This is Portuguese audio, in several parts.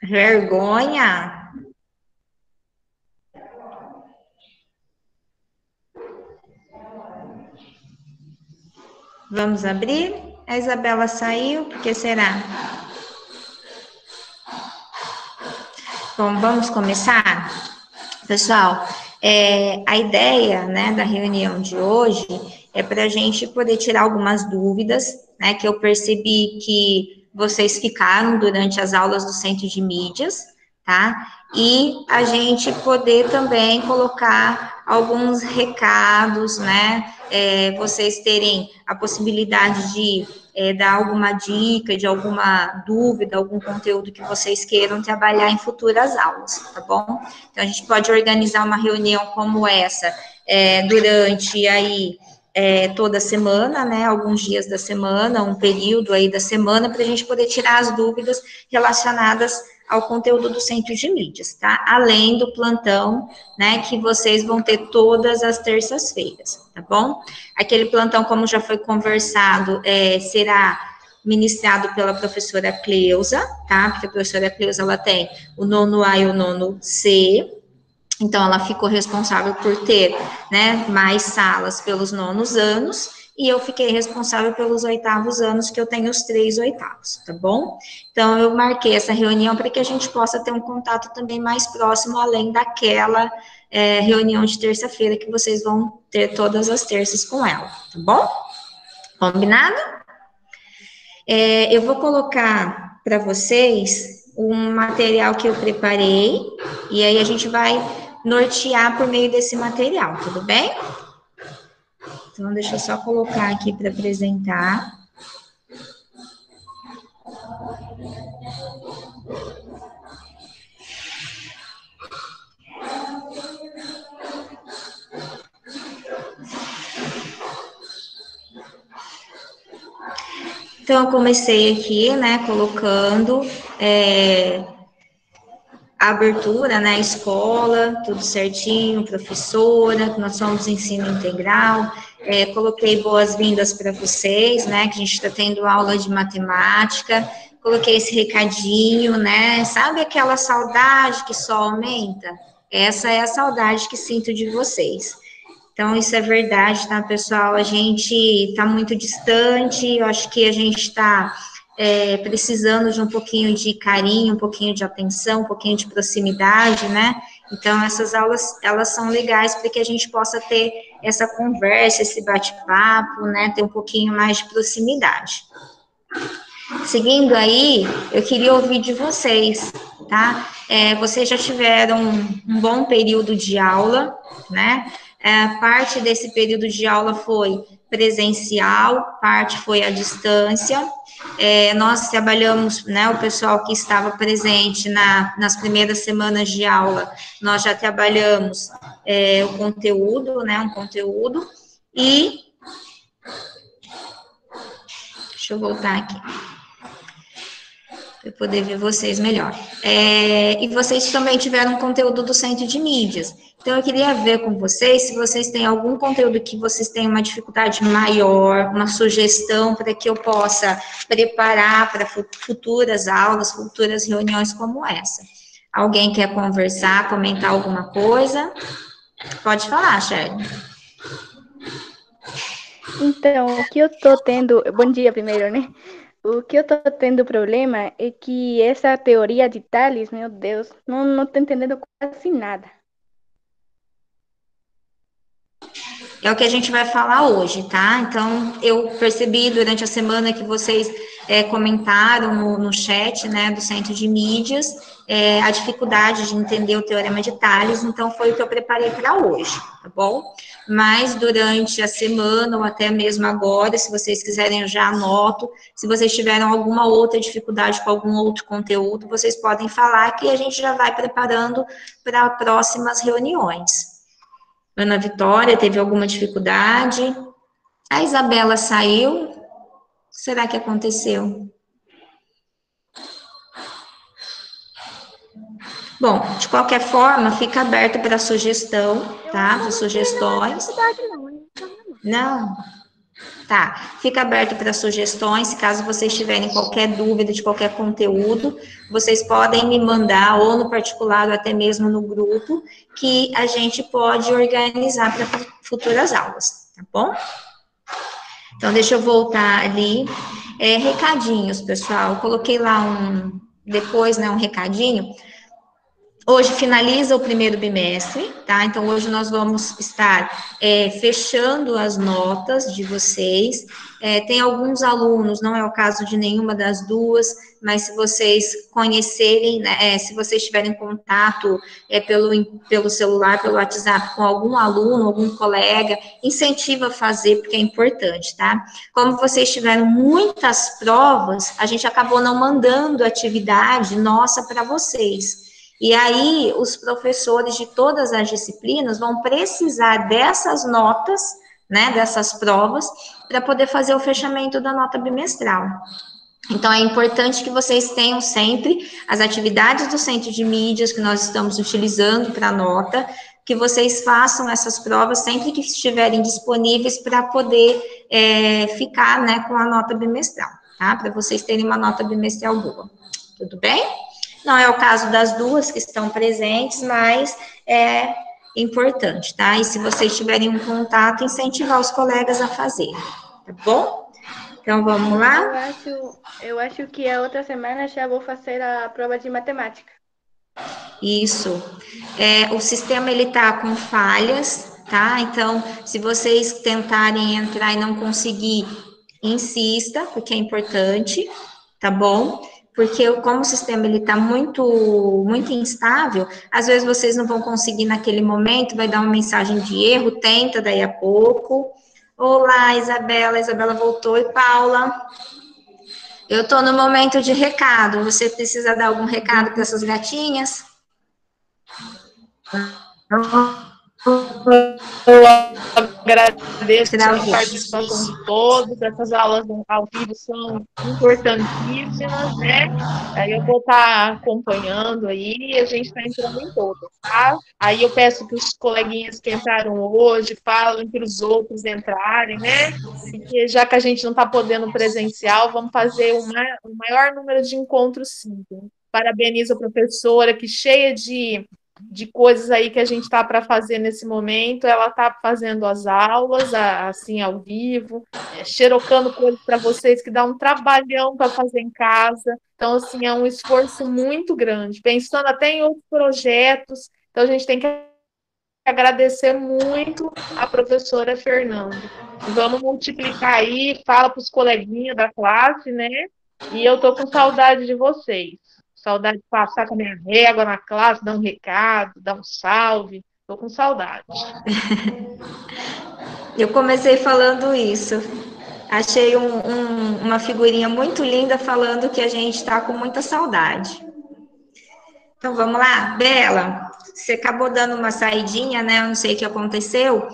Vergonha. Vamos abrir? A Isabela saiu, por que será? Bom, vamos começar? Pessoal, a ideia, né, da reunião de hoje é para a gente poder tirar algumas dúvidas, né, que eu percebi que vocês ficaram durante as aulas do Centro de Mídias, tá? E a gente poder também colocar alguns recados, né? Vocês terem a possibilidade de dar alguma dica, de alguma dúvida, algum conteúdo que vocês queiram trabalhar em futuras aulas, tá bom? Então, a gente pode organizar uma reunião como essa durante aí toda semana, né, alguns dias da semana, um período aí da semana, para a gente poder tirar as dúvidas relacionadas ao conteúdo do Centro de Mídias, tá? Além do plantão, né, que vocês vão ter todas as terças-feiras, tá bom? Aquele plantão, como já foi conversado, será ministrado pela professora Cleusa, tá? Porque a professora Cleusa, ela tem o nono A e o nono C, então, ela ficou responsável por ter, né, mais salas pelos nonos anos, e eu fiquei responsável pelos oitavos anos, que eu tenho os 3 oitavos, tá bom? Então, eu marquei essa reunião para que a gente possa ter um contato também mais próximo, além daquela reunião de terça-feira que vocês vão ter todas as terças com ela, tá bom? Combinado? Eu vou colocar para vocês um material que eu preparei, e aí a gente vai nortear por meio desse material, tudo bem? Então, deixa eu só colocar aqui para apresentar. Então, eu comecei aqui, né, colocando a abertura, né, a escola, tudo certinho, professora, nós somos ensino integral, coloquei boas-vindas para vocês, né, que a gente está tendo aula de matemática, coloquei esse recadinho, né, sabe aquela saudade que só aumenta? Essa é a saudade que sinto de vocês. Então, isso é verdade, tá, pessoal? A gente está muito distante, eu acho que a gente está precisando de um pouquinho de carinho, um pouquinho de atenção, um pouquinho de proximidade, né? Então, essas aulas, elas são legais para que a gente possa ter essa conversa, esse bate-papo, né? Ter um pouquinho mais de proximidade. Seguindo aí, eu queria ouvir de vocês, tá? Vocês já tiveram um bom período de aula, né? Parte desse período de aula foi presencial, parte foi à distância. Nós trabalhamos, né, o pessoal que estava presente nas primeiras semanas de aula, nós já trabalhamos o conteúdo, né, um conteúdo, e deixa eu voltar aqui para poder ver vocês melhor. E vocês também tiveram conteúdo do Centro de Mídias. Então, eu queria ver com vocês se vocês têm algum conteúdo que vocês têm uma dificuldade maior, uma sugestão para que eu possa preparar para futuras aulas, futuras reuniões como essa. Alguém quer conversar, comentar alguma coisa? Pode falar, Sherry. Então, o que eu tô tendo. Bom dia primeiro, né? O que eu tô tendo problema é que essa teoria de Tales, meu Deus, não tô entendendo quase nada. É o que a gente vai falar hoje, tá? Então, eu percebi durante a semana que vocês comentaram no chat, né, do Centro de Mídias, a dificuldade de entender o Teorema de Tales, então foi o que eu preparei para hoje, tá bom? Mas durante a semana, ou até mesmo agora, se vocês quiserem, eu já anoto. Se vocês tiveram alguma outra dificuldade com algum outro conteúdo, vocês podem falar que a gente já vai preparando para próximas reuniões. Ana Vitória teve alguma dificuldade. A Isabela saiu. O que será que aconteceu? Bom, de qualquer forma, fica aberto para sugestão, tá? Para sugestões. Não. Tá, fica aberto para sugestões, se caso vocês tiverem qualquer dúvida de qualquer conteúdo, vocês podem me mandar, ou no particular, ou até mesmo no grupo, que a gente pode organizar para futuras aulas, tá bom? Então, deixa eu voltar ali. Recadinhos, pessoal, eu coloquei lá depois, né, um recadinho. Hoje finaliza o primeiro bimestre, tá? Então, hoje nós vamos estar fechando as notas de vocês. Tem alguns alunos, não é o caso de nenhuma das duas, mas se vocês conhecerem, né, se vocês tiverem contato pelo celular, pelo WhatsApp, com algum aluno, algum colega, incentiva a fazer, porque é importante, tá? Como vocês tiveram muitas provas, a gente acabou não mandando atividade nossa para vocês. E aí, os professores de todas as disciplinas vão precisar dessas notas, né, dessas provas, para poder fazer o fechamento da nota bimestral. Então, é importante que vocês tenham sempre as atividades do centro de mídias que nós estamos utilizando para nota, que vocês façam essas provas sempre que estiverem disponíveis para poder ficar, né, com a nota bimestral, tá? Para vocês terem uma nota bimestral boa. Tudo bem? Não é o caso das duas que estão presentes, mas é importante, tá? E se vocês tiverem um contato, incentivar os colegas a fazer, tá bom? Então, vamos lá? Eu acho que a outra semana já vou fazer a prova de matemática. Isso. O sistema, ele tá com falhas, tá? Então, se vocês tentarem entrar e não conseguir, insista, porque é importante, tá bom? Porque como o sistema ele está muito instável, às vezes vocês não vão conseguir naquele momento, vai dar uma mensagem de erro, tenta daí a pouco. Olá, Isabela, Isabela voltou, e Paula. Eu estou no momento de recado, você precisa dar algum recado para essas gatinhas? Eu agradeço a participação de todos. Essas aulas ao vivo são importantíssimas, né? Aí eu vou estar acompanhando aí e a gente está entrando em todas, tá? Aí eu peço que os coleguinhas que entraram hoje falem para os outros entrarem, né? Porque já que a gente não está podendo presencial, vamos fazer o maior número de encontros, sim. Parabenizo a professora, que cheia de coisas aí que a gente está para fazer nesse momento. Ela está fazendo as aulas, assim, ao vivo, xerocando coisas para vocês que dá um trabalhão para fazer em casa. Então, assim, é um esforço muito grande, pensando até em outros projetos. Então, a gente tem que agradecer muito a professora Fernanda. Vamos multiplicar aí, fala para os coleguinhas da classe, né? E eu tô com saudade de vocês. Saudade de passar com a minha régua na classe, dar um recado, dar um salve. Tô com saudade. Eu comecei falando isso. Achei uma figurinha muito linda falando que a gente está com muita saudade. Então, vamos lá? Bela, você acabou dando uma saidinha, né? Eu não sei o que aconteceu.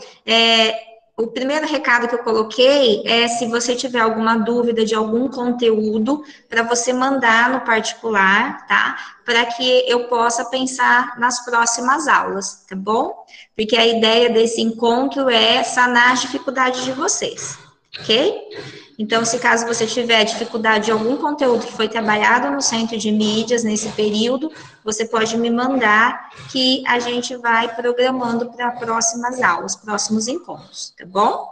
O primeiro recado que eu coloquei é se você tiver alguma dúvida de algum conteúdo, para você mandar no particular, tá? Para que eu possa pensar nas próximas aulas, tá bom? Porque a ideia desse encontro é sanar as dificuldades de vocês, ok? Então, se caso você tiver dificuldade de algum conteúdo que foi trabalhado no centro de mídias nesse período, você pode me mandar que a gente vai programando para próximas aulas, próximos encontros, tá bom?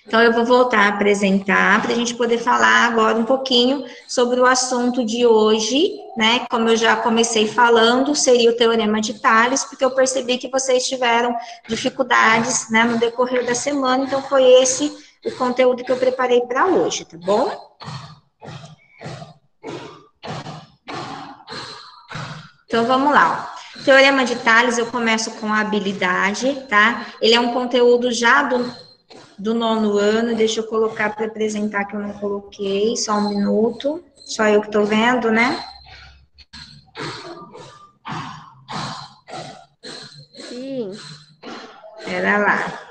Então, eu vou voltar a apresentar para a gente poder falar agora um pouquinho sobre o assunto de hoje, né? Como eu já comecei falando, seria o Teorema de Tales, porque eu percebi que vocês tiveram dificuldades, né, no decorrer da semana, então foi esse o conteúdo que eu preparei para hoje, tá bom? Então, vamos lá. Teorema de Tales, eu começo com a habilidade, tá? Ele é um conteúdo já do nono ano, deixa eu colocar para apresentar que eu não coloquei, só um minuto, só eu que estou vendo, né? Sim. Pera lá.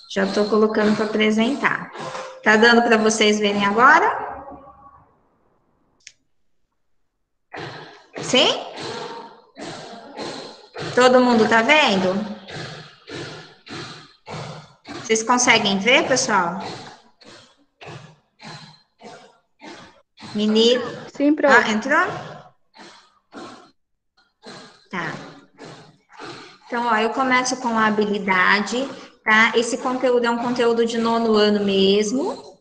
Já estou colocando para apresentar. Tá dando para vocês verem agora? Sim? Todo mundo tá vendo? Vocês conseguem ver, pessoal? Menino. Sim, pro. Ah, entrou? Tá. Então, ó, eu começo com a habilidade, tá? Esse conteúdo é um conteúdo de 9º ano mesmo.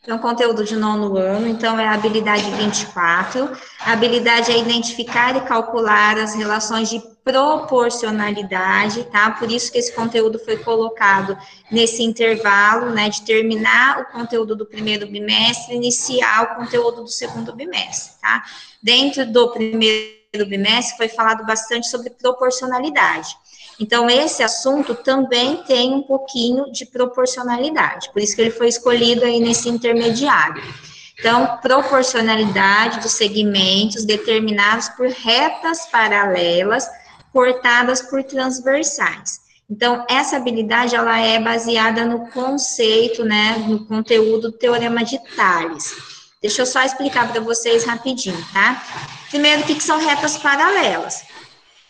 É um conteúdo de 9º ano, então é a habilidade 24. A habilidade é identificar e calcular as relações de proporcionalidade, tá? Por isso que esse conteúdo foi colocado nesse intervalo, né? De terminar o conteúdo do primeiro bimestre, iniciar o conteúdo do segundo bimestre, tá? Dentro do primeiro bimestre foi falado bastante sobre proporcionalidade. Então, esse assunto também tem um pouquinho de proporcionalidade, por isso que ele foi escolhido aí nesse intermediário. Então, proporcionalidade dos segmentos determinados por retas paralelas, cortadas por transversais. Então, essa habilidade, ela é baseada no conceito, né, no conteúdo do Teorema de Tales. Deixa eu só explicar para vocês rapidinho, tá? Primeiro, o que são retas paralelas?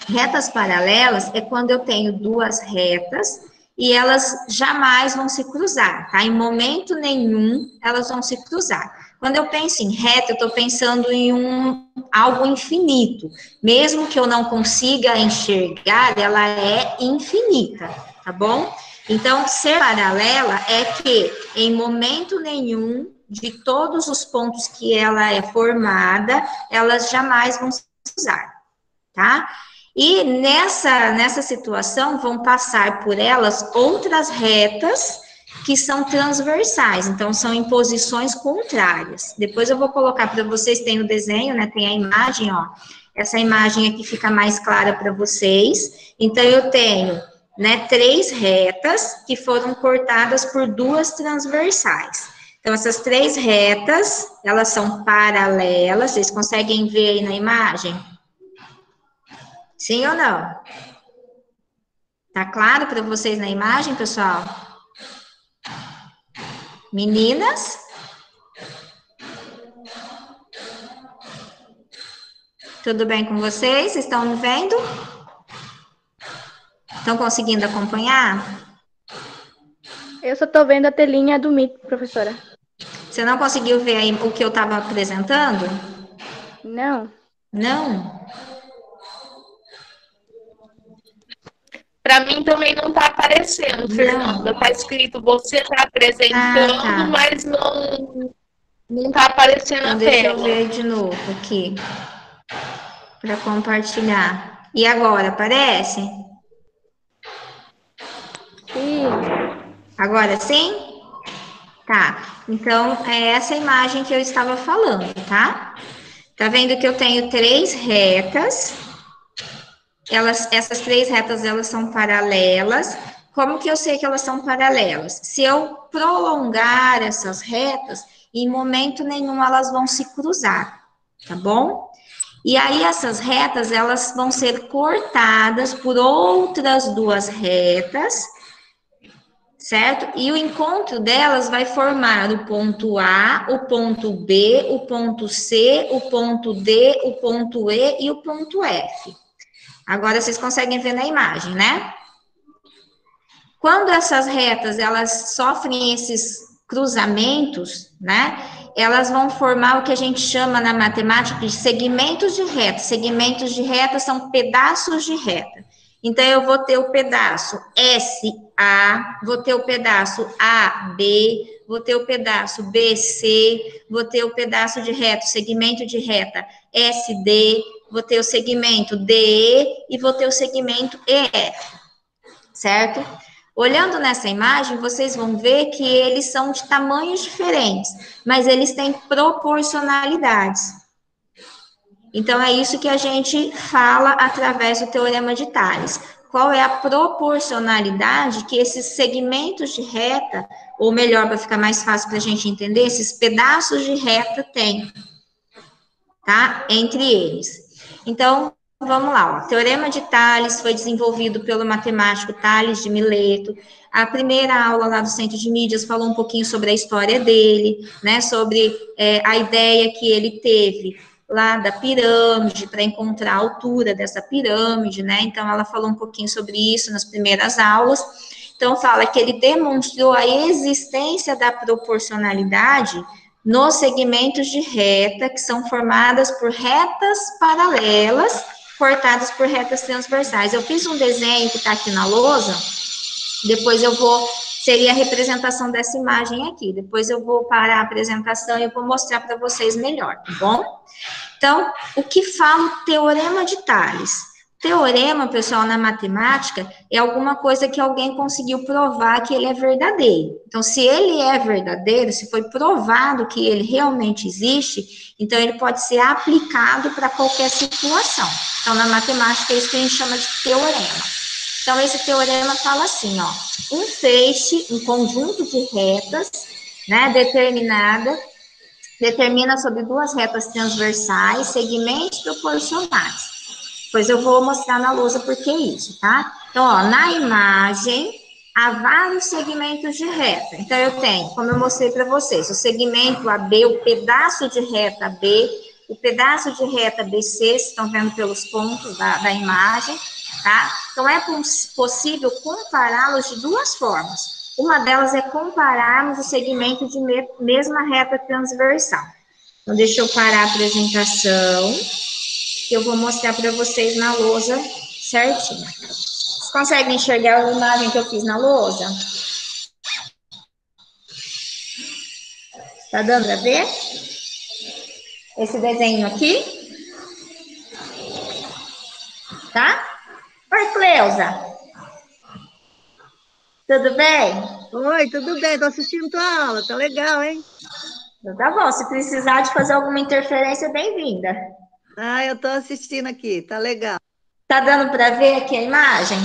Retas paralelas é quando eu tenho duas retas e elas jamais vão se cruzar, tá? Em momento nenhum elas vão se cruzar. Quando eu penso em reta, eu estou pensando em algo infinito. Mesmo que eu não consiga enxergar, ela é infinita, tá bom? Então, ser paralela é que em momento nenhum de todos os pontos que ela é formada, elas jamais vão se cruzar, tá? E nessa situação vão passar por elas outras retas que são transversais, então são em posições contrárias. Depois eu vou colocar para vocês, tem o desenho, né? Tem a imagem, ó. Essa imagem aqui fica mais clara para vocês. Então eu tenho, né, 3 retas que foram cortadas por 2 transversais. Então essas 3 retas, elas são paralelas, vocês conseguem ver aí na imagem? Sim ou não? Tá claro para vocês na imagem, pessoal? Meninas? Tudo bem com vocês? Estão me vendo? Estão conseguindo acompanhar? Eu só tô vendo a telinha do Meet, professora. Você não conseguiu ver aí o que eu estava apresentando? Não. Não? Para mim também não está aparecendo, Fernanda. Está escrito, você está apresentando, mas não está aparecendo então, a deixa tela. eu ver de novo aqui. Para compartilhar. E agora, aparece? Sim. Agora sim? Tá. Então, é essa imagem que eu estava falando, tá? Tá vendo que eu tenho 3 retas? Essas 3 retas, elas são paralelas. Como que eu sei que elas são paralelas? Se eu prolongar essas retas, em momento nenhum elas vão se cruzar, tá bom? E aí essas retas, elas vão ser cortadas por outras 2 retas, certo? E o encontro delas vai formar o ponto A, o ponto B, o ponto C, o ponto D, o ponto E e o ponto F. Agora vocês conseguem ver na imagem, né? Quando essas retas, elas sofrem esses cruzamentos, né? Elas vão formar o que a gente chama na matemática de segmentos de reta. Segmentos de reta são pedaços de reta. Então, eu vou ter o pedaço SA, vou ter o pedaço AB, vou ter o pedaço BC, vou ter o pedaço de reta, segmento de reta SD, vou ter o segmento DE e vou ter o segmento EF, certo? Olhando nessa imagem, vocês vão ver que eles são de tamanhos diferentes, mas eles têm proporcionalidades. Então, é isso que a gente fala através do Teorema de Tales. Qual é a proporcionalidade que esses segmentos de reta, ou melhor, para ficar mais fácil para a gente entender, esses pedaços de reta têm, tá? Entre eles. Então, vamos lá, ó. Teorema de Tales foi desenvolvido pelo matemático Tales de Mileto. A primeira aula lá do Centro de Mídias falou um pouquinho sobre a história dele, né? Sobre a ideia que ele teve lá da pirâmide, para encontrar a altura dessa pirâmide, né? Então, ela falou um pouquinho sobre isso nas primeiras aulas. Então, fala que ele demonstrou a existência da proporcionalidade nos segmentos de reta, que são formadas por retas paralelas, cortadas por retas transversais. Eu fiz um desenho que está aqui na lousa, depois eu vou, seria a representação dessa imagem aqui, depois eu vou parar a apresentação e eu vou mostrar para vocês melhor, tá bom? Então, o que fala o Teorema de Tales? Teorema, pessoal, na matemática, é alguma coisa que alguém conseguiu provar que ele é verdadeiro. Então, se ele é verdadeiro, se foi provado que ele realmente existe, então ele pode ser aplicado para qualquer situação. Então, na matemática, é isso que a gente chama de teorema. Então, esse teorema fala assim, ó, um feixe, um conjunto de retas, né, determina sobre duas retas transversais segmentos proporcionais. Pois eu vou mostrar na lousa por que isso, tá? Então, ó, na imagem, há vários segmentos de reta. Então, eu tenho, como eu mostrei para vocês, o segmento AB, o pedaço de reta AB, o pedaço de reta BC, vocês estão vendo pelos pontos da imagem, tá? Então, é possível compará-los de duas formas. Uma delas é compararmos o segmento de mesma reta transversal. Então, deixa eu parar a apresentação, que eu vou mostrar para vocês na lousa certinho. Vocês conseguem enxergar a imagem que eu fiz na lousa? Tá dando para ver? Esse desenho aqui? Tá? Oi, Cleusa. Tudo bem? Oi, tudo bem? Tô assistindo tua aula, tá legal, hein? Então, tá bom, se precisar de fazer alguma interferência, bem-vinda. Ah, eu tô assistindo aqui, tá legal. Tá dando para ver aqui a imagem?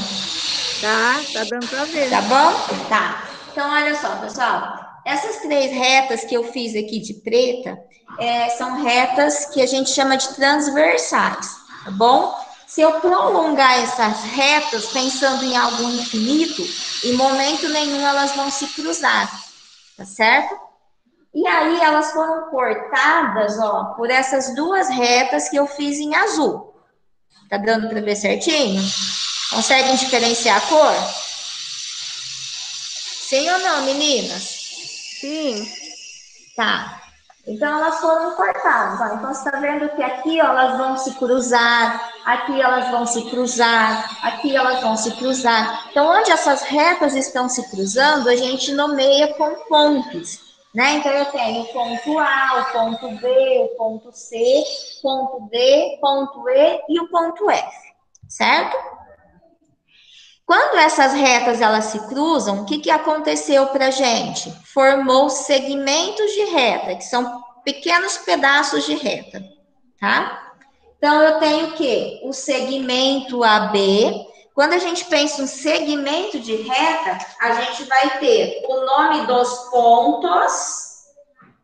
Tá dando para ver. Tá bom? Tá. Então, olha só, pessoal. Essas três retas que eu fiz aqui de preta, são retas que a gente chama de transversais, tá bom? Se eu prolongar essas retas pensando em algo infinito, em momento nenhum elas vão se cruzar, tá certo? E aí elas foram cortadas, ó, por essas duas retas que eu fiz em azul. Tá dando para ver certinho? Conseguem diferenciar a cor? Sim ou não, meninas? Sim. Tá. Então, elas foram cortadas. Ó. Então, você está vendo que aqui ó, elas vão se cruzar, aqui elas vão se cruzar, aqui elas vão se cruzar. Então, onde essas retas estão se cruzando, a gente nomeia com pontos. Né? Então, eu tenho o ponto A, o ponto B, o ponto C, ponto D, ponto E e o ponto F. Certo? Quando essas retas elas se cruzam, o que aconteceu para a gente? Formou segmentos de reta, que são pequenos pedaços de reta, tá? Então, eu tenho o quê? O segmento AB. Quando a gente pensa em segmento de reta, a gente vai ter o nome dos pontos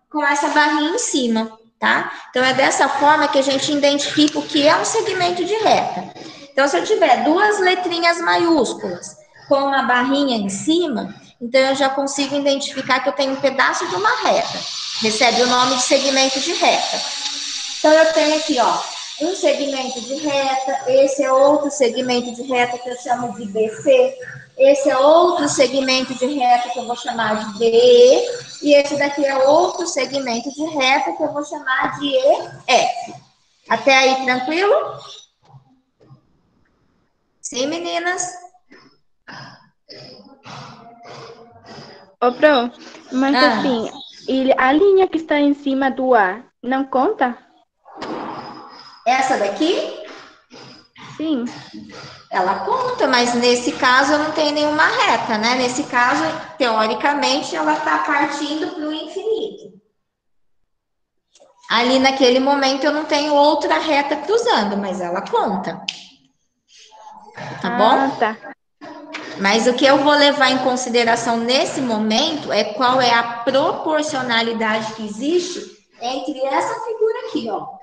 com essa barrinha em cima, tá? Então, é dessa forma que a gente identifica o que é um segmento de reta. Então, se eu tiver duas letrinhas maiúsculas com uma barrinha em cima, então eu já consigo identificar que eu tenho um pedaço de uma reta. Recebe o nome de segmento de reta. Então, eu tenho aqui, ó, um segmento de reta, esse é outro segmento de reta que eu chamo de BC, esse é outro segmento de reta que eu vou chamar de DE, e esse daqui é outro segmento de reta que eu vou chamar de EF. Até aí, tranquilo? Sim, meninas? Ô, Pro, mas assim, a linha que está em cima do A não conta? Essa daqui? Sim. Ela conta, mas nesse caso eu não tenho nenhuma reta, né? Nesse caso, teoricamente, ela está partindo para o infinito. Ali naquele momento eu não tenho outra reta cruzando, mas ela conta. Tá bom? Tá. Mas o que eu vou levar em consideração nesse momento é qual é a proporcionalidade que existe entre essa figura aqui, ó.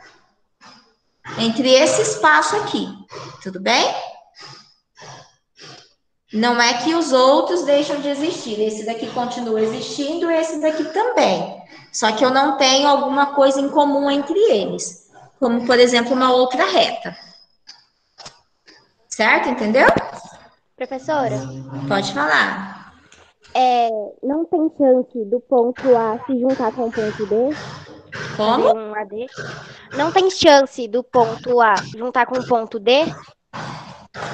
Entre esse espaço aqui. Tudo bem? Não é que os outros deixam de existir. Esse daqui continua existindo, esse daqui também. Só que eu não tenho alguma coisa em comum entre eles. Como, por exemplo, uma outra reta. Certo? Entendeu? Professora, Pode falar. não tem chance do ponto A se juntar com o ponto B? Fazer Como? um AD? Não tem chance do ponto A juntar com o ponto D?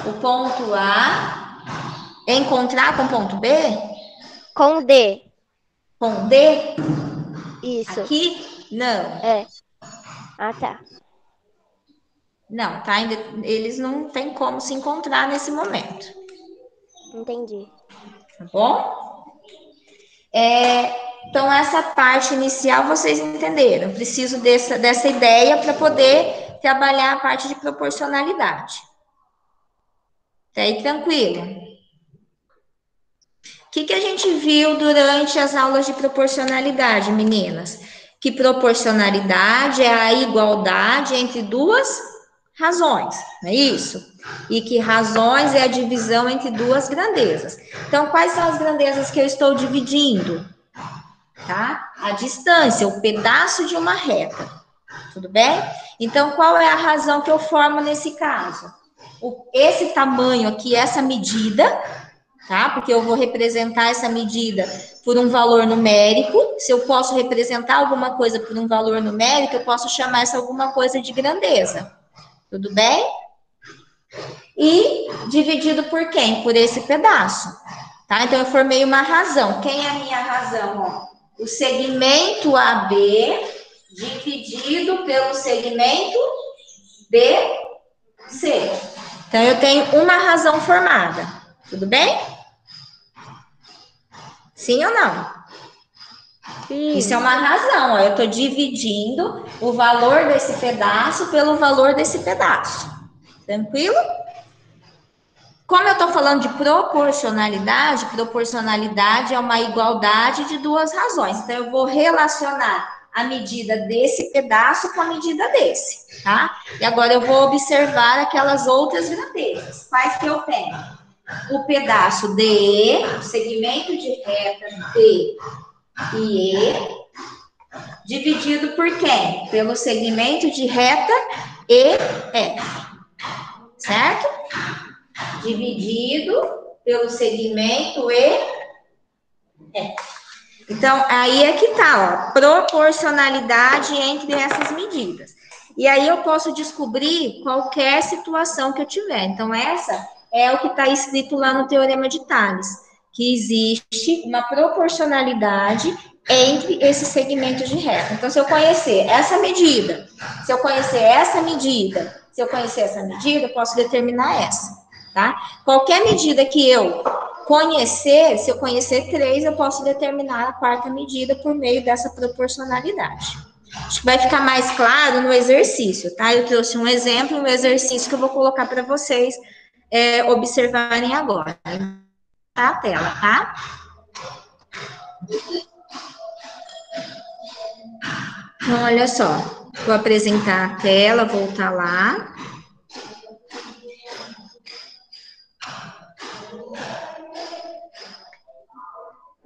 O ponto A encontrar com o ponto B? Com o D. Com D? Isso. Aqui? Não. Ah, tá. Não, tá? Eles não têm como se encontrar nesse momento. Entendi. Tá bom? Então, essa parte inicial vocês entenderam. Eu preciso dessa ideia para poder trabalhar a parte de proporcionalidade. Tá aí tranquilo? O que a gente viu durante as aulas de proporcionalidade, meninas? Que proporcionalidade é a igualdade entre duas razões, não é isso? E que razões é a divisão entre duas grandezas. Então, quais são as grandezas que eu estou dividindo? Tá? A distância, o pedaço de uma reta. Tudo bem? Então, qual é a razão que eu formo nesse caso? Esse tamanho aqui, essa medida, tá? Porque eu vou representar essa medida por um valor numérico. Se eu posso representar alguma coisa por um valor numérico, eu posso chamar essa alguma coisa de grandeza. Tudo bem? E dividido por quem? Por esse pedaço. Tá? Então, eu formei uma razão. Quem é a minha razão? Ó, o segmento AB dividido pelo segmento BC. Então, eu tenho uma razão formada. Tudo bem? Sim ou não? Sim. Isso é uma razão. Ó, eu estou dividindo o valor desse pedaço pelo valor desse pedaço. Tranquilo? Como eu estou falando de proporcionalidade, proporcionalidade é uma igualdade de duas razões. Então, eu vou relacionar a medida desse pedaço com a medida desse, tá? E agora eu vou observar aquelas outras grandezas. Quais que eu tenho? O pedaço DE, o segmento de reta D e E, dividido por quem? Pelo segmento de reta EF, certo? Dividido pelo segmento EF. Então, aí é que tá, ó, proporcionalidade entre essas medidas. E aí eu posso descobrir qualquer situação que eu tiver. Então, essa é o que está escrito lá no Teorema de Tales, que existe uma proporcionalidade entre esses segmentos de reta. Então, se eu conhecer essa medida, se eu conhecer essa medida, se eu conhecer essa medida, eu posso determinar essa, tá? Qualquer medida que eu conhecer, se eu conhecer 3, eu posso determinar a quarta medida por meio dessa proporcionalidade. Acho que vai ficar mais claro no exercício, tá? Eu trouxe um exemplo, um exercício que eu vou colocar para vocês observarem agora. Tá a tela, tá? Então, olha só. Vou apresentar a tela, voltar lá.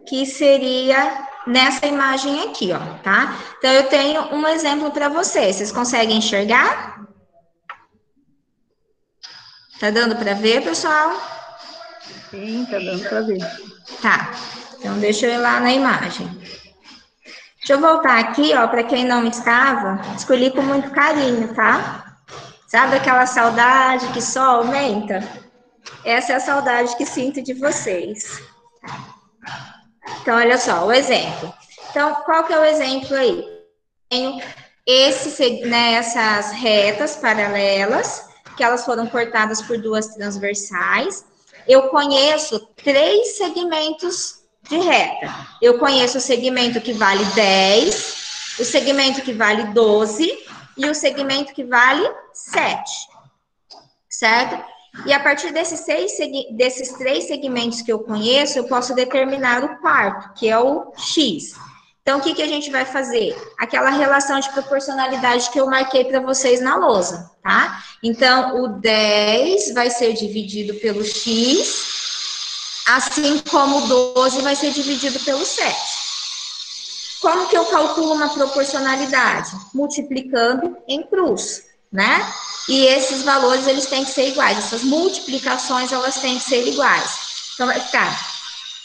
Que seria nessa imagem aqui, ó, tá? Então, eu tenho um exemplo para vocês. Vocês conseguem enxergar? Tá dando para ver, pessoal? Sim, tá dando para ver. Tá. Então, deixa eu ir lá na imagem. Deixa eu voltar aqui, ó, para quem não estava, escolhi com muito carinho, tá? Sabe aquela saudade que só aumenta? Essa é a saudade que sinto de vocês. Então, olha só, o exemplo. Então, qual que é o exemplo aí? Tenho essas retas paralelas, que elas foram cortadas por duas transversais. Eu conheço 3 segmentos de reta. Eu conheço o segmento que vale 10, o segmento que vale 12 e o segmento que vale 7. Certo? E a partir desses 3 segmentos que eu conheço, eu posso determinar o quarto, que é o X. Então, o que a gente vai fazer? Aquela relação de proporcionalidade que eu marquei para vocês na lousa, tá? Então, o 10 vai ser dividido pelo X, assim como o 12 vai ser dividido pelo 7. Como que eu calculo uma proporcionalidade? Multiplicando em cruz, né? E esses valores, eles têm que ser iguais. Essas multiplicações, elas têm que ser iguais. Então, vai ficar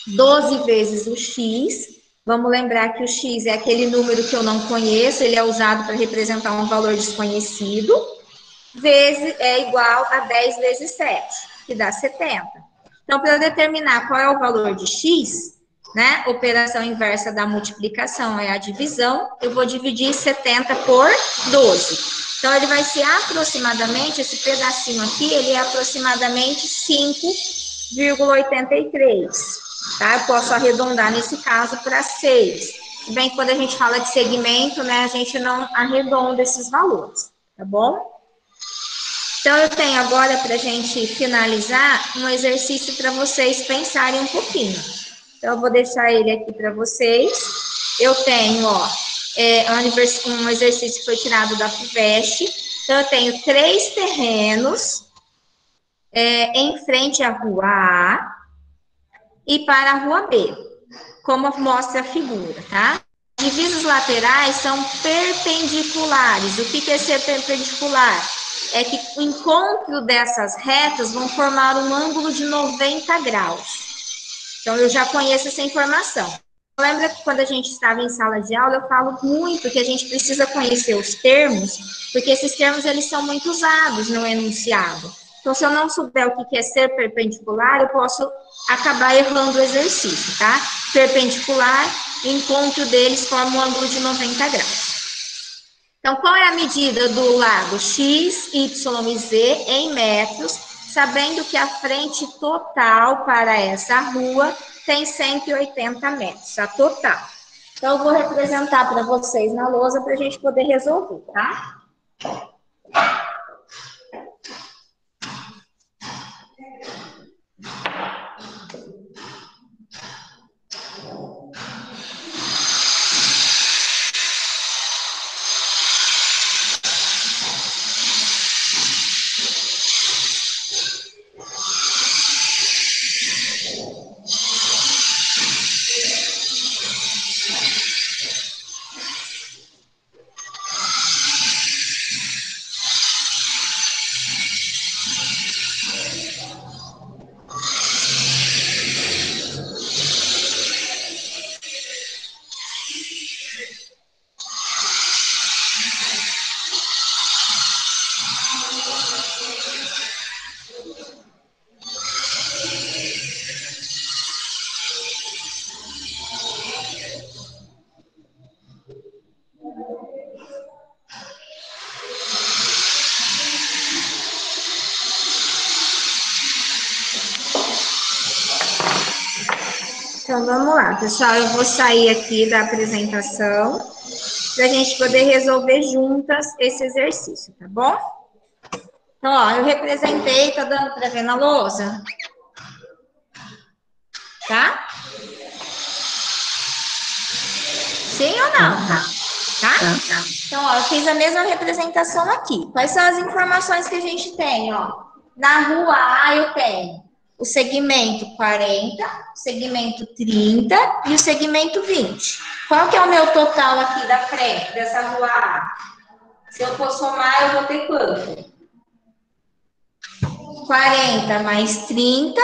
12 vezes o x. Vamos lembrar que o x é aquele número que eu não conheço, ele é usado para representar um valor desconhecido, vezes é igual a 10 vezes 7, que dá 70. Então, para eu determinar qual é o valor de x, né, operação inversa da multiplicação é a divisão, eu vou dividir 70 por 12. Então, ele vai ser aproximadamente, esse pedacinho aqui, ele é aproximadamente 5,83, tá? Eu posso arredondar nesse caso para 6. Se bem que quando a gente fala de segmento, né, a gente não arredonda esses valores, tá bom? Então, eu tenho agora, para a gente finalizar, um exercício para vocês pensarem um pouquinho. Então, eu vou deixar ele aqui para vocês. Eu tenho, ó, um exercício que foi tirado da FUVEST. Então, eu tenho 3 terrenos em frente à rua A e para a rua B, como mostra a figura, tá? Divisas laterais são perpendiculares. O que é ser perpendicular? É que o encontro dessas retas vão formar um ângulo de 90 graus. Então, eu já conheço essa informação. Lembra que quando a gente estava em sala de aula, eu falo muito que a gente precisa conhecer os termos, porque esses termos, eles são muito usados no enunciado. Então, se eu não souber o que é ser perpendicular, eu posso acabar errando o exercício, tá? Perpendicular, o encontro deles forma um ângulo de 90 graus. Então, qual é a medida do lado x, y e z em metros, sabendo que a frente total para essa rua tem 180 metros, a total. Então, eu vou representar para vocês na lousa para a gente poder resolver, tá? Então, vamos lá, pessoal. Eu vou sair aqui da apresentação para a gente poder resolver juntas esse exercício, tá bom? Então, ó, eu representei, tá dando para ver na lousa? Tá? Sim ou não? Tá? Então, ó, eu fiz a mesma representação aqui. Quais são as informações que a gente tem, ó? Na rua A eu tenho o segmento 40, o segmento 30 e o segmento 20. Qual que é o meu total aqui da frente, dessa rua A? Se eu for somar, eu vou ter quanto? 40 mais 30,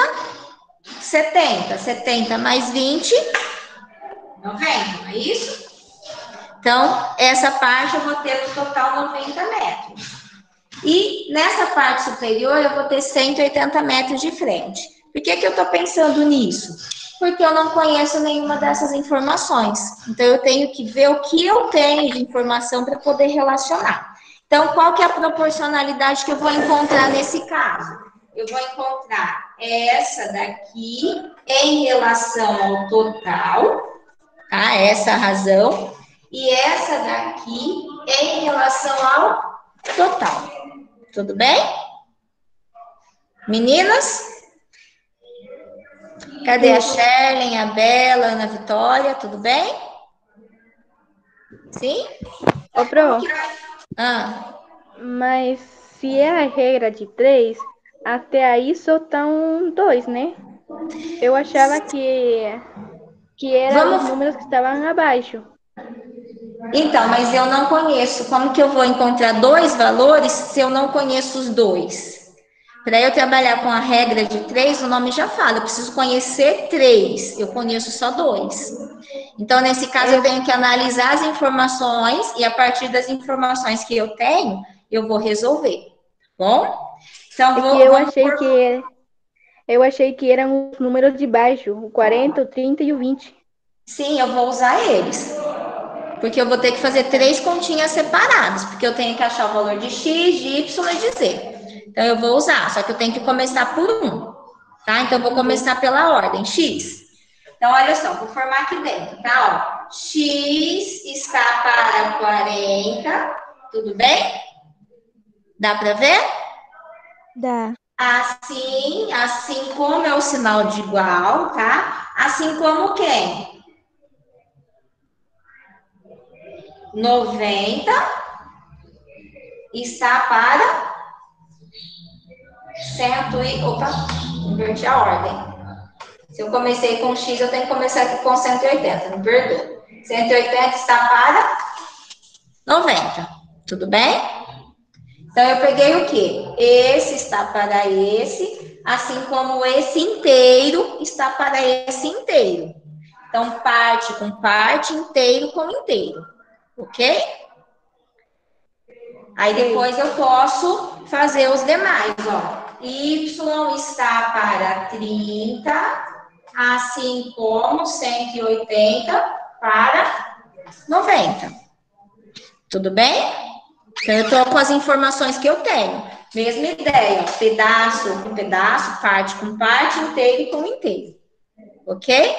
70. 70 mais 20, 90, não é isso? Então, essa parte eu vou ter no total 90 metros. E nessa parte superior eu vou ter 180 metros de frente. Por que eu estou pensando nisso? Porque eu não conheço nenhuma dessas informações. Então, eu tenho que ver o que eu tenho de informação para poder relacionar. Então, qual que é a proporcionalidade que eu vou encontrar nesse caso? Eu vou encontrar essa daqui em relação ao total, tá? Essa razão. E essa daqui em relação ao total. Tudo bem? Meninas? Cadê a Sherlyn, a Bela, a Ana Vitória? Tudo bem? Sim? Ô, Pro, mas se é a regra de 3, até aí só estão 2, né? Eu achava que eram os números que estavam abaixo. Então, mas eu não conheço. Como que eu vou encontrar 2 valores se eu não conheço os 2? Para eu trabalhar com a regra de 3, o nome já fala, eu preciso conhecer 3, eu conheço só 2. Então, nesse caso, eu tenho que analisar as informações e a partir das informações que eu tenho, eu vou resolver, bom? Então, eu achei que eram os números de baixo, o 40, o 30 e o 20. Sim, eu vou usar eles. Porque eu vou ter que fazer 3 continhas separadas, porque eu tenho que achar o valor de x, de y e de z. Então, eu vou usar, só que eu tenho que começar por 1, tá? Então, eu vou começar pela ordem, x. Então, olha só, vou formar aqui dentro, tá? Ó, x está para 40, tudo bem? Dá para ver? Dá. Assim como é o sinal de igual, tá? Assim como quem? 90 está para 100 e... Opa, inverti a ordem. Se eu comecei com X, eu tenho que começar aqui com 180, me perdoa. 180 está para 90, tudo bem? Então, eu peguei o quê? Esse está para esse, assim como esse inteiro está para esse inteiro. Então, parte com parte, inteiro com inteiro, ok? Aí, depois eu posso fazer os demais, ó. Y está para 30, assim como 180 para 90. Tudo bem? Então, eu estou com as informações que eu tenho. Mesma ideia, ó, pedaço com pedaço, parte com parte, inteiro com inteiro. Ok?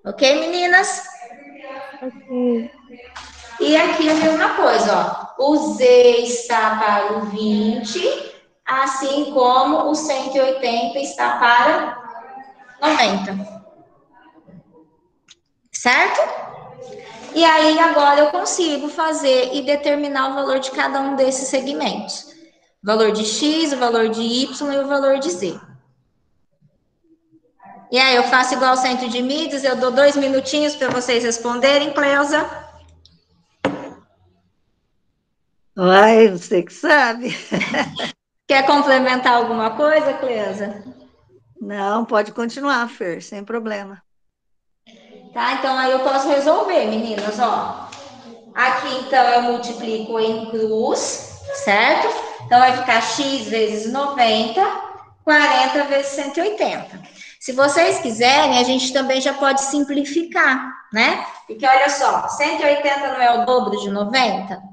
Ok, meninas? Ok. E aqui a mesma coisa, ó. O Z está para o 20, assim como o 180 está para 90. Certo? E aí, agora eu consigo fazer e determinar o valor de cada um desses segmentos. O valor de X, o valor de Y e o valor de Z. E aí, eu faço igual ao centro de mídias, eu dou 2 minutinhos para vocês responderem, Cleusa. Ai, você que sabe. Quer complementar alguma coisa, Cleusa? Não, pode continuar, Fer, sem problema. Tá, então aí eu posso resolver, meninas, ó. Aqui, então, eu multiplico em cruz, certo? Então, vai ficar x vezes 90, 40 vezes 180. Se vocês quiserem, a gente também já pode simplificar, né? Porque, olha só, 180 não é o dobro de 90?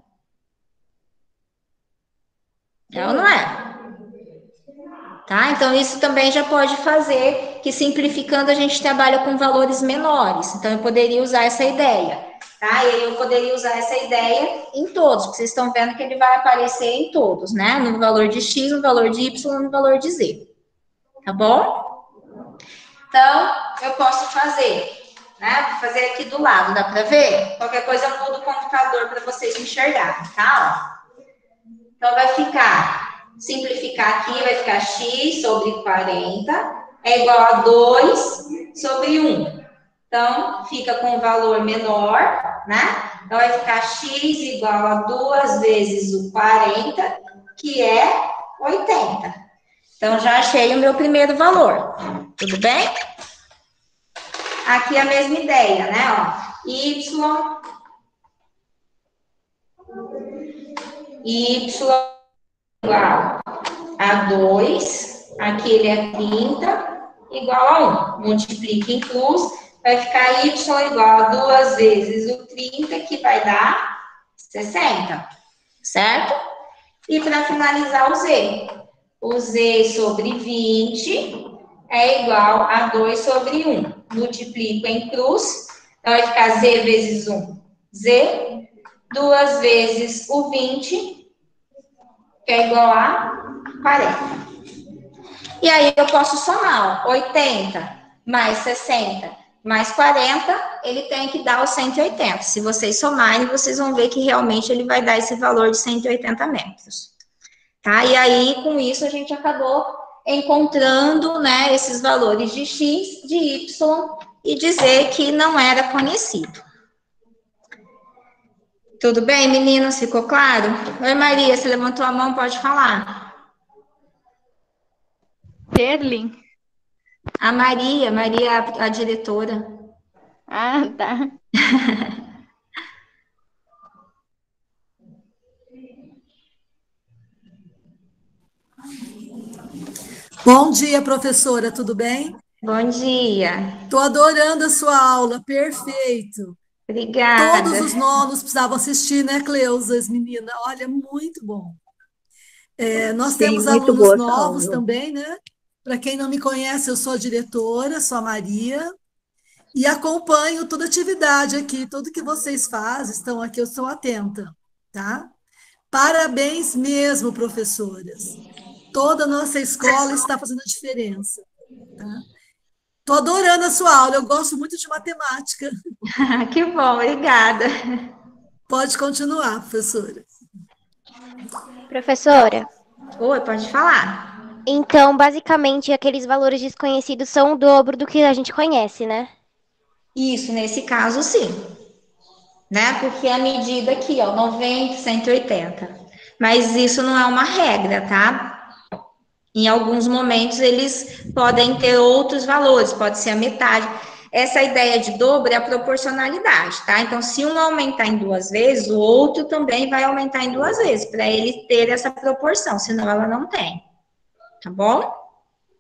É ou não é? Tá? Então, isso também já pode fazer que, simplificando, a gente trabalha com valores menores. Então, eu poderia usar essa ideia. Tá? E aí eu poderia usar essa ideia em todos, porque vocês estão vendo que ele vai aparecer em todos, né? No valor de X, no valor de Y, no valor de Z. Tá bom? Então, eu posso fazer, né? Vou fazer aqui do lado, dá para ver? Qualquer coisa eu mudo o computador para vocês enxergarem, tá? Ó. Então, vai ficar, simplificar aqui, vai ficar x sobre 40 é igual a 2 sobre 1. Então, fica com um valor menor, né? Então, vai ficar x igual a 2 vezes o 40, que é 80. Então, já achei o meu primeiro valor. Tudo bem? Aqui a mesma ideia, né? Ó, y igual a 2, aqui ele é 30, igual a 1. Multiplica em cruz, vai ficar y igual a 2 vezes o 30, que vai dar 60, certo? E para finalizar o z sobre 20 é igual a 2 sobre 1. Multiplico em cruz, então vai ficar z vezes 1, z, 2 vezes o 20, que é igual a 40. E aí eu posso somar, ó, 80 mais 60 mais 40, ele tem que dar os 180. Se vocês somarem, vocês vão ver que realmente ele vai dar esse valor de 180 metros. Tá? E aí, com isso, a gente acabou encontrando, né, esses valores de X, de Y e dizer que não era conhecido. Tudo bem, meninos? Ficou claro? Oi, Maria, você levantou a mão, pode falar. Sherlyn. A Maria, a diretora. Ah, tá. Bom dia, professora, tudo bem? Bom dia. Estou adorando a sua aula, perfeito. Todos Obrigada. os nonos precisavam assistir, né, Cleusa, as meninas? Olha, muito bom. Nós Sim, temos muito alunos boa essa novos aula. também, né? Para quem não me conhece, eu sou a diretora, sou a Maria, e acompanho toda a atividade aqui, tudo que vocês fazem, estão aqui, eu sou atenta, tá? Parabéns mesmo, professoras. Toda a nossa escola está fazendo a diferença, tá? Estou adorando a sua aula, eu gosto muito de matemática. Que bom, obrigada. Pode continuar, professora. Professora, Oi, pode falar. então, basicamente, aqueles valores desconhecidos são o dobro do que a gente conhece, né? Isso, nesse caso, sim. Né? Porque a medida aqui, ó, 90, 180. Mas isso não é uma regra, tá? Em alguns momentos eles podem ter outros valores, pode ser a metade. Essa ideia de dobro é a proporcionalidade, tá? Então, se um aumentar em 2 vezes, o outro também vai aumentar em 2 vezes, para ele ter essa proporção, senão ela não tem, tá bom?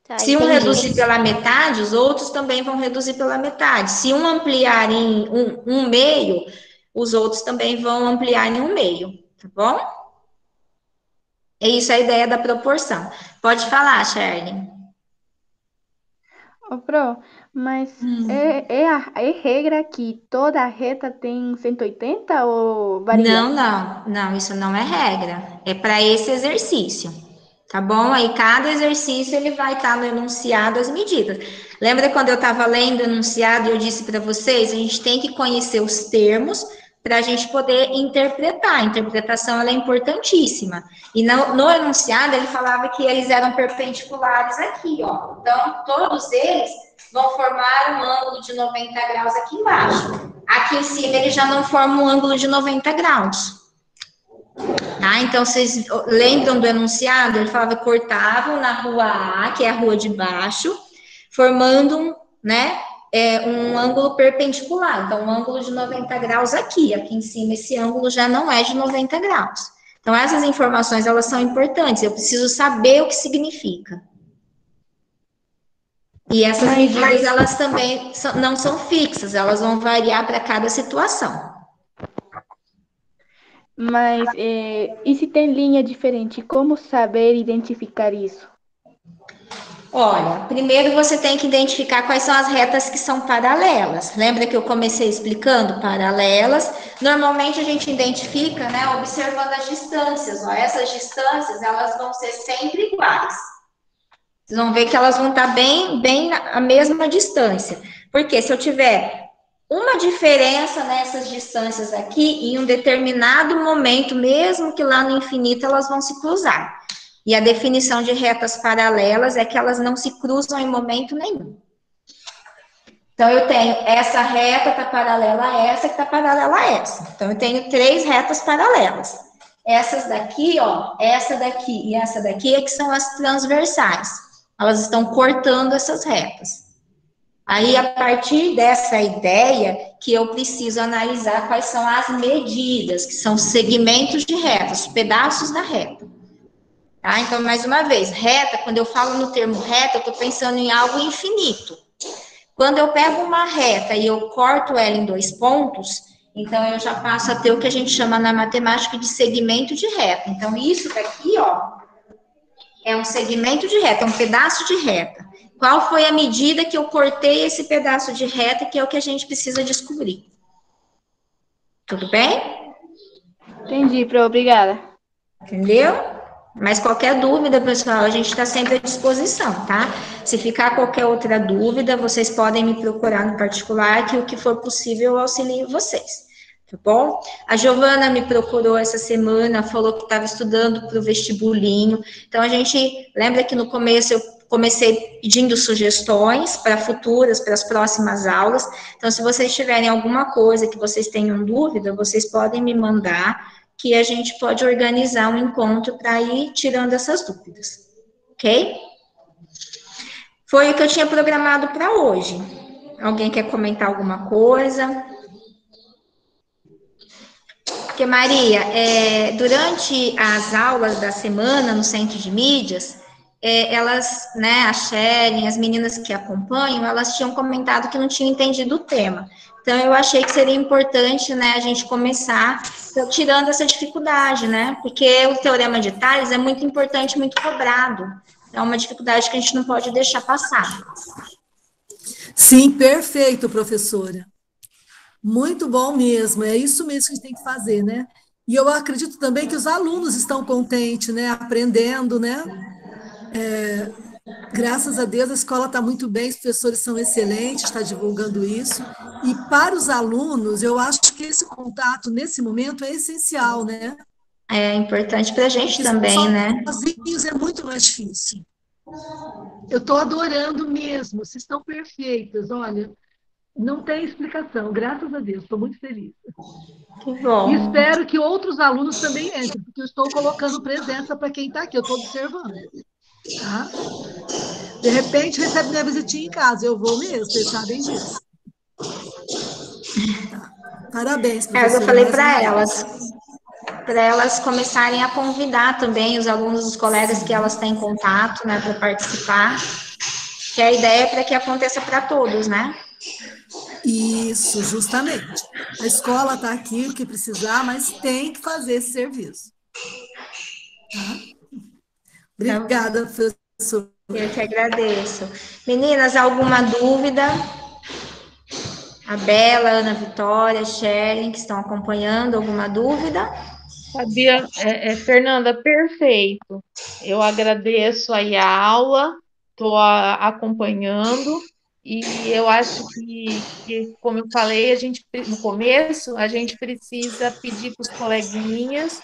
Tá, Se um entendi. reduzir pela metade, os outros também vão reduzir pela metade. Se um ampliar em um meio, os outros também vão ampliar em 1/2, tá bom? É isso a ideia da proporção. Pode falar, Shirley. Ô, Pro, mas é regra que toda reta tem 180 ou varia? Não, isso não é regra. É para esse exercício, tá bom? Aí cada exercício ele vai estar no enunciado as medidas. Lembra quando eu estava lendo o enunciado e eu disse para vocês, a gente tem que conhecer os termos para a gente poder interpretar. A interpretação ela é importantíssima. E no enunciado ele falava que eles eram perpendiculares aqui, ó. Então todos eles vão formar um ângulo de 90 graus aqui embaixo. Aqui em cima ele já não forma um ângulo de 90 graus. Tá? Então, vocês lembram do enunciado? Ele falava que cortavam na rua A, que é a rua de baixo, formando um ângulo perpendicular. Então, um ângulo de 90 graus aqui. Aqui em cima, esse ângulo já não é de 90 graus. Então, essas informações, elas são importantes. Eu preciso saber o que significa. E essas medidas, elas também não são fixas, elas vão variar para cada situação. Mas e se tem linha diferente, como saber identificar isso? Olha, primeiro você tem que identificar quais são as retas que são paralelas. Lembra que eu comecei explicando paralelas? Normalmente a gente identifica, né, observando as distâncias. Ó, essas distâncias, elas vão ser sempre iguais. Vocês vão ver que elas vão estar bem a mesma distância. Porque se eu tiver uma diferença nessas distâncias aqui, em um determinado momento, mesmo que lá no infinito, elas vão se cruzar. E a definição de retas paralelas é que elas não se cruzam em momento nenhum. Então, eu tenho essa reta está paralela a essa, que está paralela a essa. Então, eu tenho 3 retas paralelas. Essas daqui, ó, essa daqui e essa daqui é que são as transversais. Elas estão cortando essas retas. Aí, a partir dessa ideia, que eu preciso analisar quais são as medidas, que são segmentos de retas, os pedaços da reta. Tá? Então, mais uma vez, reta, quando eu falo no termo reta, eu estou pensando em algo infinito. Quando eu pego uma reta e eu corto ela em 2 pontos, então eu já passo a ter o que a gente chama na matemática de segmento de reta. Então, isso daqui, ó, é um segmento de reta, é um pedaço de reta. Qual foi a medida que eu cortei esse pedaço de reta, que é o que a gente precisa descobrir. Tudo bem? Entendi, Pro, obrigada. Entendeu? Mas qualquer dúvida, pessoal, a gente está sempre à disposição, tá? Se ficar qualquer outra dúvida, vocês podem me procurar no particular, que o que for possível eu auxilio vocês, tá bom? A Giovana me procurou essa semana, falou que estava estudando para o vestibulinho. Então, a gente, lembra que no começo eu comecei pedindo sugestões para futuras, para as próximas aulas. Então, se vocês tiverem alguma coisa que vocês tenham dúvida, vocês podem me mandar, que a gente pode organizar um encontro para ir tirando essas dúvidas, ok? Foi o que eu tinha programado para hoje. Alguém quer comentar alguma coisa? Porque, Maria, durante as aulas da semana no Centro de Mídias, elas, né, a Shelly, as meninas que acompanham, elas tinham comentado que não tinham entendido o tema. Então, eu achei que seria importante, né, a gente começar tirando essa dificuldade, né? Porque o Teorema de Tales é muito importante, muito cobrado. É uma dificuldade que a gente não pode deixar passar. Sim, perfeito, professora. Muito bom mesmo, é isso mesmo que a gente tem que fazer, né? E eu acredito também que os alunos estão contentes, né? Aprendendo, né? Graças a Deus a escola está muito bem, os professores são excelentes, está divulgando isso. E para os alunos, eu acho que esse contato nesse momento é essencial, né? É importante para a gente Porque também, né? sozinhos é muito mais difícil. Eu estou adorando mesmo, vocês estão perfeitas, olha. Não tem explicação, graças a Deus, estou muito feliz. Que bom. E espero que outros alunos também entrem, porque eu estou colocando presença para quem está aqui, eu estou observando. Tá? De repente, recebe minha visitinha em casa, eu vou mesmo, vocês sabem disso. Tá. Parabéns, professora. Eu falei para elas começarem a convidar também os alunos, os colegas que elas têm contato, né, para participar, que a ideia é para que aconteça para todos, né? Isso, justamente. A escola está aqui, o que precisar, mas tem que fazer esse serviço. Tá? Obrigada, professora. Eu que agradeço. Meninas, alguma dúvida? A Bela, Ana Vitória, Sherlyn, que estão acompanhando, alguma dúvida? Sabia, Fernanda, perfeito. Eu agradeço aí a aula, estou acompanhando, e eu acho que, como eu falei, no começo, a gente precisa pedir para os coleguinhas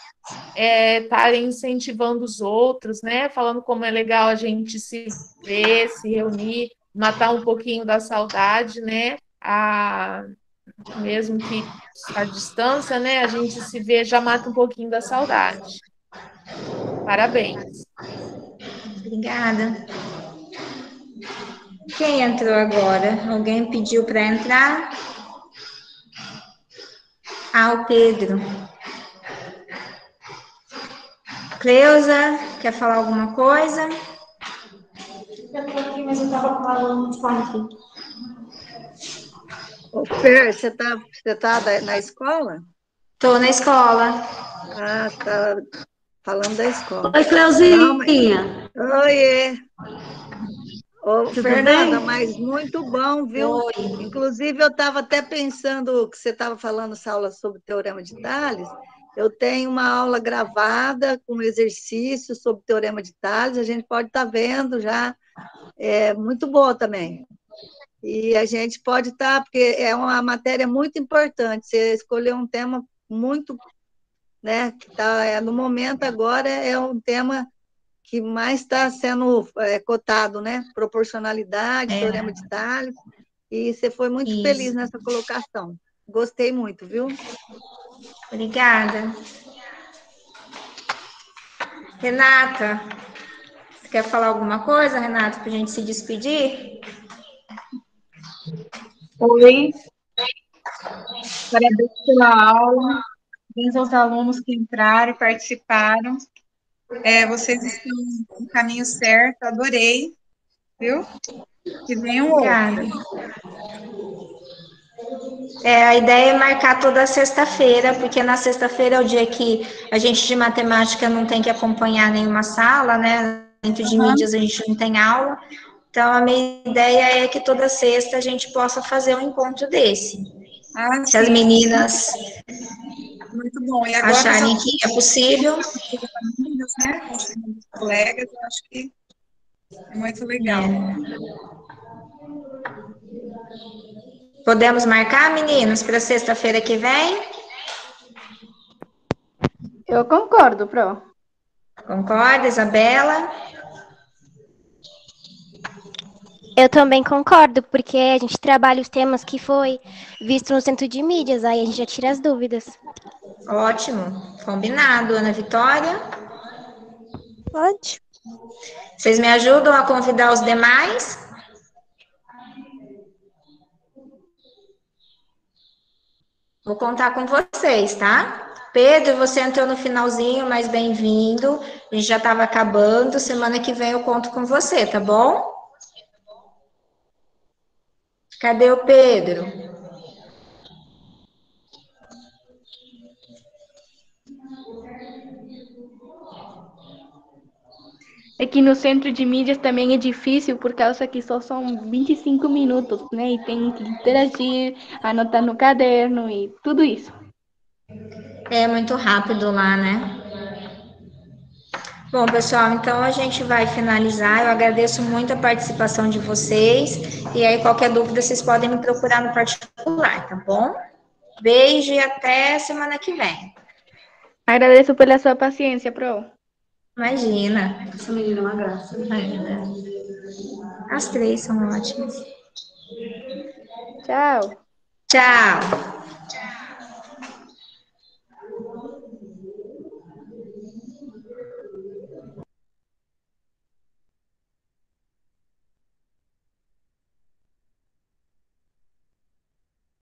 estarem incentivando os outros, né? Falando como é legal a gente se ver, se reunir, matar um pouquinho da saudade, né? Mesmo que à distância, né? A gente se vê, já mata um pouquinho da saudade. Parabéns. Obrigada. Quem entrou agora? Alguém pediu para entrar? O Pedro. Cleusa, quer falar alguma coisa? Eu tô aqui, mas eu estava com a aluna de fone aqui. Ô, Fer, você tá na escola? Estou na escola. Ah, tá falando da escola. Oi, Cleuzinha. Oiê. Ô, Tudo Fernanda, bem? mas muito bom, viu? Oi. Inclusive, eu estava até pensando que você estava falando essa aula sobre o Teorema de Tales. Eu tenho uma aula gravada com exercícios sobre o Teorema de Tales, a gente pode estar vendo já. É muito boa também. E a gente pode estar, porque é uma matéria muito importante. Você escolheu um tema muito, né, que tá, no momento agora é um tema que mais está sendo cotado, né? Proporcionalidade, Teorema de Tales, e você foi muito feliz nessa colocação. Gostei muito, viu? Obrigada. Renata, você quer falar alguma coisa, Renata, para a gente se despedir? Oi, parabéns pela aula, parabéns aos alunos que entraram e participaram. Vocês estão no caminho certo, adorei, viu? Que venham outros. A ideia é marcar toda sexta-feira, porque na sexta-feira é o dia que a gente de matemática não tem que acompanhar nenhuma sala, né? Dentro de mídias a gente não tem aula. Então, a minha ideia é que toda sexta a gente possa fazer um encontro desse. Se sim. as meninas muito bom. E agora acharem que é possível. Né, com os colegas, eu acho que é muito legal. Podemos marcar, meninos, para sexta-feira que vem? Eu concordo, Pro. Concorda, Isabela? Eu também concordo, porque a gente trabalha os temas que foi visto no centro de mídias, aí a gente já tira as dúvidas. Ótimo, combinado. Ana Vitória? Pode. Vocês me ajudam a convidar os demais? Vou contar com vocês, tá? Pedro, você entrou no finalzinho, mas bem-vindo. A gente já estava acabando. Semana que vem eu conto com você, tá bom? Cadê o Pedro? É que no centro de mídias também é difícil, por causa que só são 25 minutos, né? E tem que interagir, anotar no caderno e tudo isso. É muito rápido lá, né? Bom, pessoal, então a gente vai finalizar. Eu agradeço muito a participação de vocês. E aí, qualquer dúvida, vocês podem me procurar no particular, tá bom? Beijo e até semana que vem. Agradeço pela sua paciência, Pro. Imagina. Essa menina é uma graça. As três são ótimas. Tchau. Tchau.